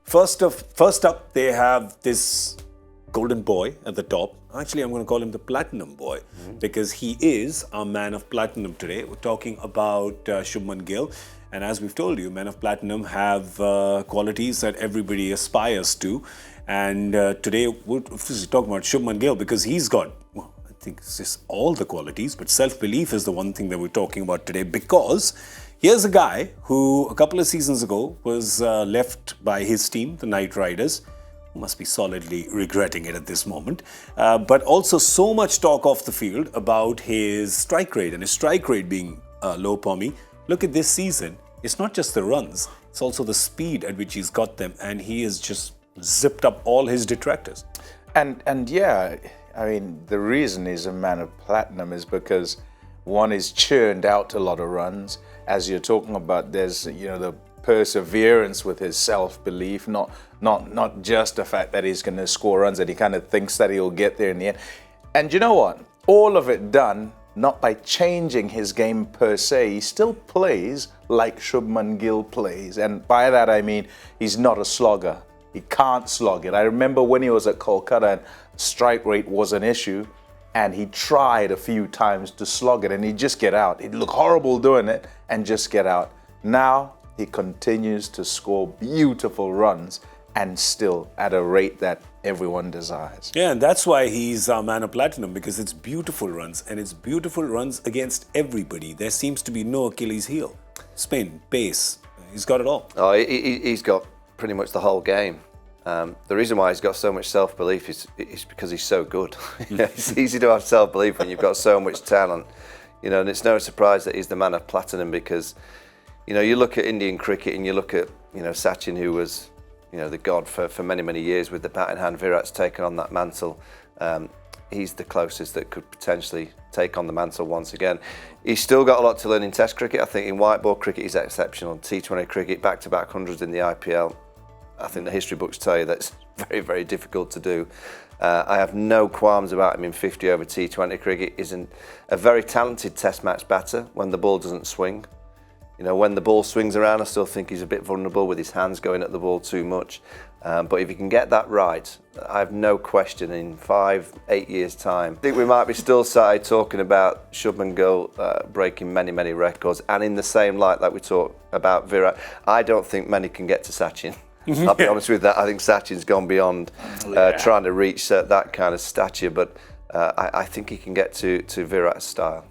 First up, they have this golden boy at the top. Actually, I'm going to call him the platinum boy because he is our man of platinum today. We're talking about Shubman Gill. And as we've told you, men of platinum have qualities that everybody aspires to. And today, we're talking about Shubman Gill because he's got, well, I think it's just all the qualities, but self-belief is the one thing that we're talking about today because here's a guy who a couple of seasons ago was left by his team, the Knight Riders, who must be solidly regretting it at this moment, but also so much talk off the field about his strike rate and his strike rate being low, Pommie. Look at this season. It's not just the runs, it's also the speed at which he's got them, and he has just zipped up all his detractors. And yeah, I mean, the reason he's a man of platinum is because one is churned out a lot of runs. As you're talking about, there's, the perseverance with his self-belief, not just the fact that he's going to score runs, that he kind of thinks that he'll get there in the end. And you know what? All of it done not by changing his game per se. He still plays like Shubman Gill plays. And by that I mean he's not a slogger. He can't slog it. I remember when he was at Kolkata and strike rate was an issue, and he tried a few times to slog it and he'd just get out. He'd look horrible doing it and just get out. Now he continues to score beautiful runs and still at a rate that everyone desires. Yeah, and that's why he's our man of platinum, because it's beautiful runs, and it's beautiful runs against everybody. There seems to be no Achilles heel. Spin, pace, he's got it all. Oh, he's got pretty much the whole game. The reason why he's got so much self-belief is because he's so good. It's easy to have self-belief when you've got so much talent. And it's no surprise that he's the man of platinum because, you look at Indian cricket and you look at, Sachin, who was, the god for many, many years with the bat in hand. Virat's taken on that mantle. He's the closest that could potentially take on the mantle once again. He's still got a lot to learn in Test cricket. I think in white ball cricket he's exceptional. T20 cricket, back-to-back hundreds in the IPL. I think the history books tell you that's very, very difficult to do. I have no qualms about him in 50 over T20 cricket. He's a very talented Test match batter when the ball doesn't swing. When the ball swings around, I still think he's a bit vulnerable with his hands going at the ball too much. But if he can get that right, I have no question in 5-8 years' time, I think we might be still sat talking about Shubman Gill breaking many, many records. And in the same light that we talk about Virat, I don't think many can get to Sachin. I'll be honest with that. I think Sachin's gone beyond trying to reach that kind of stature. But I think he can get to Virat's style.